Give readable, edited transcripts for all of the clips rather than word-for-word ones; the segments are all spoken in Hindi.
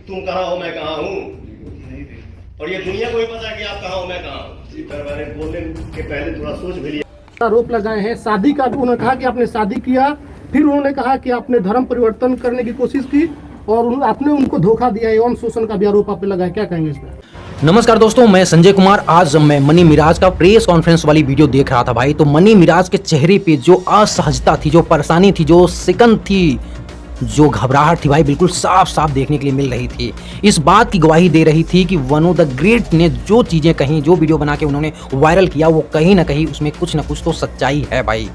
तुम कहाँ हो मैं कहाँ हूँ, और ये दुनिया को भी पता है कि आप कहाँ हो मैं कहाँ हूँ। घर वाले बोलने के पहले थोड़ा सोच भी लिया। आरोप लगाए हैं शादी का, उन्होंने कहा कि आपने शादी किया, फिर उन्होंने कहा कि आपने धर्म परिवर्तन करने की कोशिश की और आपने उनको धोखा दिया, यौन शोषण का भी आरोप आप पे लगाया, क्या कहेंगे इस पर? नमस्कार दोस्तों, मैं संजय कुमार। आज मैं मनी मिराज का प्रेस कॉन्फ्रेंस वाली वीडियो देख रहा था भाई, तो मनी मिराज के चेहरे पे जो असहजता थी, जो परेशानी थी, जो सिकन थी, जो घबराहट थी भाई, बिल्कुल साफ साफ देखने के लिए मिल रही थी। इस बात की गवाही दे रही थी कि वनु द ग्रेट ने जो चीज़ें कहीं, जो वीडियो बना के उन्होंने वायरल किया, वो कहीं ना कहीं उसमें कुछ ना कुछ तो सच्चाई है भाई।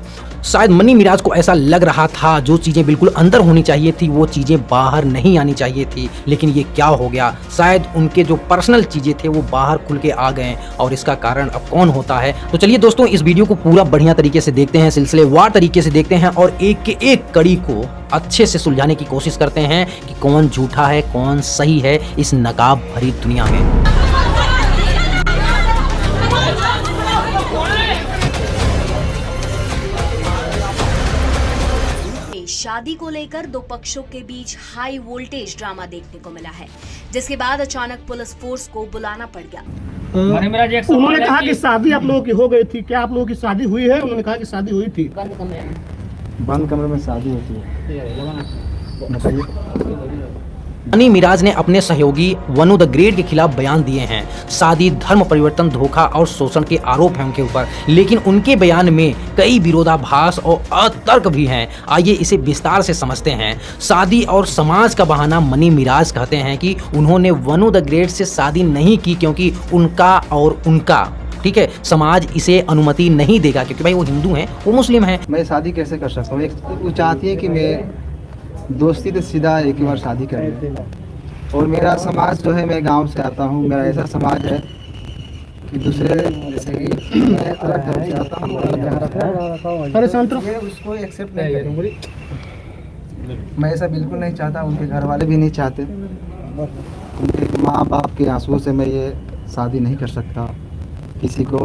शायद मनी मिराज को ऐसा लग रहा था, जो चीज़ें बिल्कुल अंदर होनी चाहिए थी वो चीज़ें बाहर नहीं आनी चाहिए थी, लेकिन ये क्या हो गया, शायद उनके जो पर्सनल चीज़ें थे वो बाहर खुल के आ गए, और इसका कारण अब कौन होता है। तो चलिए दोस्तों, इस वीडियो को पूरा बढ़िया तरीके से देखते हैं, सिलसिलेवार तरीके से देखते हैं और एक के एक कड़ी को अच्छे से सुलझाने की कोशिश करते हैं कि कौन झूठा है कौन सही है इस नकाब भरी दुनिया में। शादी को लेकर दो पक्षों के बीच हाई वोल्टेज ड्रामा देखने को मिला है, जिसके बाद अचानक पुलिस फोर्स को बुलाना पड़ गया। उन्होंने कहा कि शादी आप लोगों की हो गई थी, क्या आप लोगों की शादी हुई है? उन्होंने कहा कि शादी हुई थी। बंद कमरे में शादी होती है, बताइए। मनी मिराज ने अपने सहयोगी वनु द ग्रेट के खिलाफ बयान दिए हैं। शादी, धर्म परिवर्तन, धोखा और शोषण के आरोप हैं उनके ऊपर, लेकिन उनके बयान में कई विरोधाभास और अतर्क भी हैं। आइए इसे विस्तार से समझते हैं। शादी और समाज का बहाना मनी मिराज कहते हैं कि उन्होंने वनु द ग्रेट से शादी नहीं की क्योंकि उनका और उनका, ठीक है, समाज इसे अनुमति नहीं देगा क्योंकि भाई वो हिंदू हैं, वो मुस्लिम हैं। मैं शादी कैसे कर सकता हूँ? वो चाहती है कि मैं दोस्ती तो सीधा एक ही बार शादी करें, और मेरा समाज जो है, मैं गांव से आता हूँ, मेरा ऐसा समाज है कि दूसरे जैसे कि मैं अलग धर्म से आता हूँ, मैं उसको एक्सेप्ट नहीं करूँगी। मैं ऐसा बिल्कुल नहीं चाहता, उनके घर वाले भी नहीं चाहते, उनके माँ बाप के आंसुओं से मैं ये शादी नहीं कर सकता, किसी को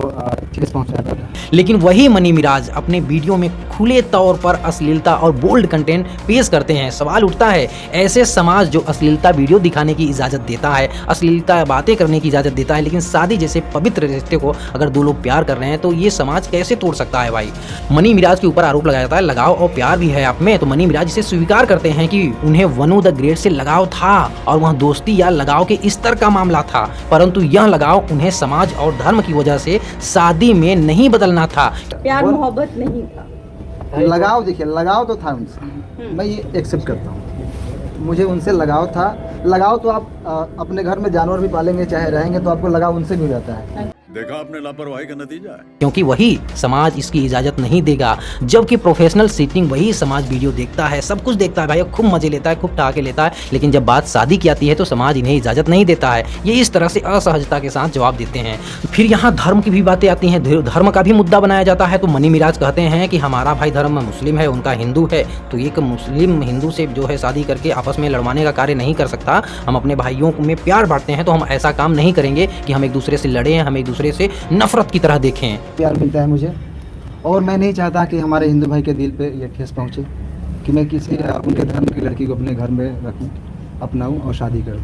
ठेस पहुंचाता था। लेकिन वही मनी मिराज अपने वीडियो में खुले तौर पर अश्लीलता और बोल्ड कंटेंट पेश करते हैं। सवाल उठता है, ऐसे समाज जो अश्लीलता वीडियो दिखाने की इजाज़त देता है, अश्लीलता बातें करने की इजाज़त देता है, लेकिन शादी जैसे पवित्र रिश्ते को अगर दो लोग प्यार कर रहे हैं तो ये समाज कैसे तोड़ सकता है भाई। मनी मिराज के ऊपर आरोप लगाया जाता है लगाव और प्यार भी है आप में, तो मनी मिराज इसे स्वीकार करते हैं कि उन्हें वनु द ग्रेट से लगाव था और वह दोस्ती या लगाव के स्तर का मामला था, परंतु यह लगाव उन्हें समाज और धर्म की वजह से शादी में नहीं बदलना था। प्यार मोहब्बत नहीं था, लगाव। देखिए, लगाव तो था उनसे, मैं ये एक्सेप्ट करता हूँ, मुझे उनसे लगाव था। लगाव तो आप अपने घर में जानवर भी पालेंगे, चाहे रहेंगे, तो आपको लगाव उनसे भी रहता है। देखा आपने लापरवाही का नतीजा है, क्योंकि वही समाज इसकी इजाजत नहीं देगा, जबकि प्रोफेशनल सीटिंग वही समाज वीडियो देखता है, सब कुछ देखता है भाई, खूब मजे लेता है, खूब ठहाके लेता है, लेकिन जब बात शादी की आती है तो समाज इन्हें इजाजत नहीं देता है। ये इस तरह से असहजता के साथ जवाब देते हैं। फिर यहाँ धर्म की भी बातें आती हैं, धर्म का भी मुद्दा बनाया जाता है। तो मनी मिराज कहते हैं कि हमारा भाई धर्म मुस्लिम है, उनका हिंदू है, तो एक मुस्लिम हिंदू से जो है शादी करके आपस में लड़वाने का कार्य नहीं कर सकता। हम अपने भाइयों में प्यार बांटते हैं, तो हम ऐसा काम नहीं करेंगे कि हम एक दूसरे से लड़ें, हम एक दूसरे से नफरत की तरह देखें। प्यार मिलता है मुझे, और मैं नहीं चाहता कि हमारे हिंदू भाई के दिल पे ये ठेस पहुंचे कि मैं किसी उनके धर्म की लड़की को अपने घर में रखूं, अपनाऊं और शादी करूं।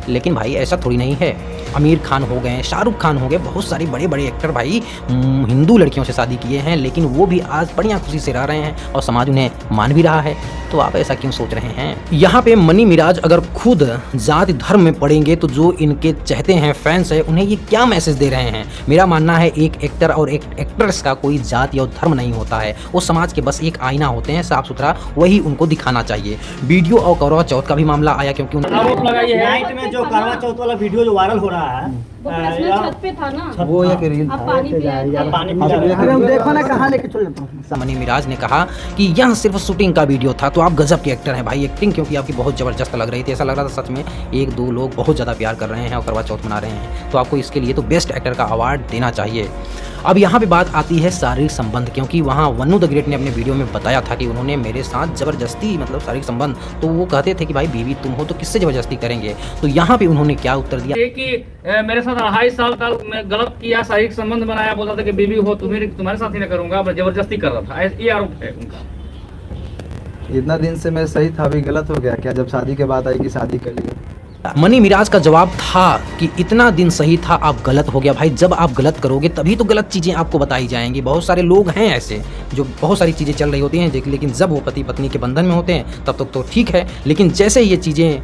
लेकिन भाई ऐसा थोड़ी नहीं है। आमिर खान हो गए, शाहरुख खान हो गए, बहुत सारे बड़े बड़े एक्टर भाई हिंदू लड़कियों से शादी किए हैं, लेकिन वो भी आज बढ़िया खुशी से रह रहे हैं और समाज उन्हें मान भी रहा है। तो आप ऐसा क्यों सोच रहे हैं? यहाँ पे मनी मिराज अगर खुद जाति धर्म में पड़ेंगे तो जो इनके चाहते हैं फैंस है, उन्हें ये क्या मैसेज दे रहे हैं? मेरा मानना है, एक एक्टर और एक एक्ट्रेस का कोई जाति और धर्म नहीं होता है, वो समाज के बस एक आईना होते हैं, साफ सुथरा, वही उनको दिखाना चाहिए। वीडियो और करवा चौथ का भी मामला आया, क्योंकि नाइट में जो करवा चौथ वाला वीडियो जो वायरल हो रहा है, छत पे था ना, वो एक रील था। पानी देखो ना, कहाँ लेके चल जाता। मनी मिराज ने कहा कि यह सिर्फ शूटिंग का वीडियो था, तो आप गजब के एक्टर हैं भाई। एक्टिंग क्योंकि आपकी बहुत ज़बरदस्त लग रही थी, ऐसा लग रहा था सच में एक दो लोग बहुत ज़्यादा प्यार कर रहे हैं और करवा चौथ मना रहे हैं, तो आपको इसके लिए तो बेस्ट एक्टर का अवार्ड देना चाहिए। अब यहाँ पे बात आती है शारीरिक संबंध, क्योंकि वहाँ वनु द ग्रेट ने अपने वीडियो में बताया था कि उन्होंने मेरे साथ ज़बरदस्ती, मतलब शारीरिक संबंध, तो वो कहते थे कि भाई बीवी तुम हो तो किससे ज़बरदस्ती करेंगे। तो यहाँ पे उन्होंने क्या उत्तर दिया कि मेरे साथ 2.5 साल का मैं गलत किया, शारीरिक संबंध बनाया, बोला था कि बीवी हो तुम्हारे साथ ही ना करूंगा, मैं जबरदस्ती कर रहा था, ये आरोप है उनका। इतना दिन से मैं सही था, अभी गलत हो गया क्या जब शादी के बाद आई कि शादी कर लिया? मनी मिराज का जवाब था कि इतना दिन सही था, अब गलत हो गया। भाई जब आप गलत करोगे तभी तो गलत चीजें आपको बताई जाएंगी। बहुत सारे लोग हैं ऐसे जो बहुत सारी चीजें चल रही होती हैं, लेकिन जब वो पति पत्नी के बंधन में होते हैं तब तक तो ठीक है, लेकिन जैसे ये चीजें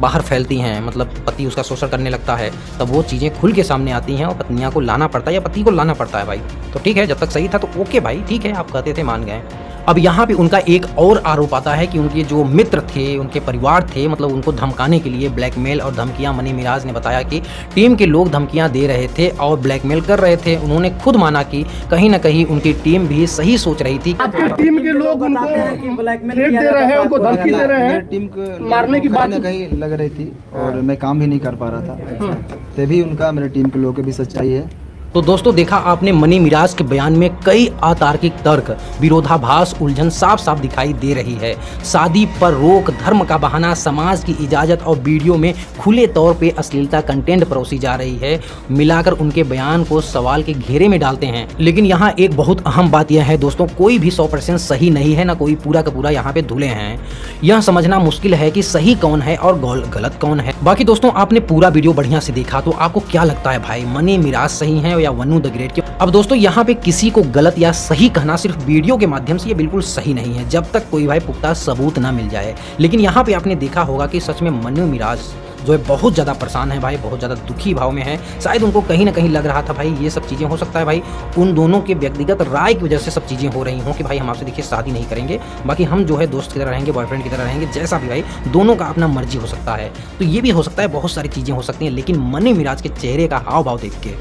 बाहर फैलती हैं, मतलब पति उसका शोषण करने लगता है, तब वो चीज़ें खुल के सामने आती हैं और पत्नियां को लाना पड़ता है या पति को लाना पड़ता है। भाई तो ठीक है, जब तक सही था तो ओके भाई, ठीक है, आप कहते थे मान गए। अब यहाँ पे उनका एक और आरोप आता है कि उनके जो मित्र थे, उनके परिवार थे, मतलब उनको धमकाने के लिए ब्लैकमेल और धमकियां मनी मिराज ने बताया कि टीम के लोग धमकियां दे रहे थे और ब्लैकमेल कर रहे थे। उन्होंने खुद माना कि कहीं ना कहीं उनकी टीम भी सही सोच रही थी। आपकी टीम के लोग उनको थ्रेट दे रहे हैं, उनको धमकी दे रहे हैं, टीम को मारने की बात कहीं लग रही थी और मैं काम भी नहीं कर पा रहा था, तभी उनका मेरे टीम के लोगों की भी सच्चाई है। तो दोस्तों देखा आपने मनी मिराज के बयान में कई अतार्किक तर्क, विरोधाभास, उलझन साफ साफ दिखाई दे रही है। शादी पर रोक, धर्म का बहाना, समाज की इजाजत और वीडियो में खुले तौर पे अश्लीलता कंटेंट परोसी जा रही है, मिलाकर उनके बयान को सवाल के घेरे में डालते हैं। लेकिन यहाँ एक बहुत अहम बात यह है दोस्तों, कोई भी 100% सही नहीं है, ना कोई पूरा का पूरा यहाँ पे धुले हैं। यह समझना मुश्किल है कि सही कौन है और गलत कौन है। बाकी दोस्तों आपने पूरा वीडियो बढ़िया से देखा, तो आपको क्या लगता है भाई, मनी मिराज सही है या वन्नू द ग्रेट के? अब दोस्तों यहाँ पे किसी को गलत या सही कहना सिर्फ वीडियो के माध्यम से ये बिल्कुल सही नहीं है, जब तक कोई भाई पुख्ता सबूत ना मिल जाए। लेकिन यहाँ पे आपने देखा होगा कि सच में मनी मिराज जो है बहुत ज़्यादा परेशान है भाई, बहुत ज़्यादा दुखी भाव में है। शायद उनको कहीं ना कहीं लग रहा था भाई ये सब चीज़ें हो सकता है भाई उन दोनों के व्यक्तिगत राय की वजह से सब चीज़ें हो रही हों कि भाई हम आपसे देखिए शादी नहीं करेंगे, बाकी हम जो है दोस्त की तरह रहेंगे, बॉयफ्रेंड की तरह रहेंगे, जैसा भी भाई दोनों का अपना मर्जी हो सकता है। तो ये भी हो सकता है, बहुत सारी चीज़ें हो सकती हैं। लेकिन मनी मिराज के चेहरे का हाव भाव देख के,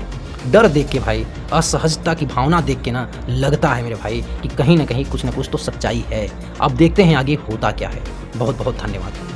डर देख के भाई, असहजता की भावना देख के ना लगता है मेरे भाई कि कहीं ना कहीं कुछ ना कुछ तो सच्चाई है। अब देखते हैं आगे होता क्या है। बहुत बहुत धन्यवाद।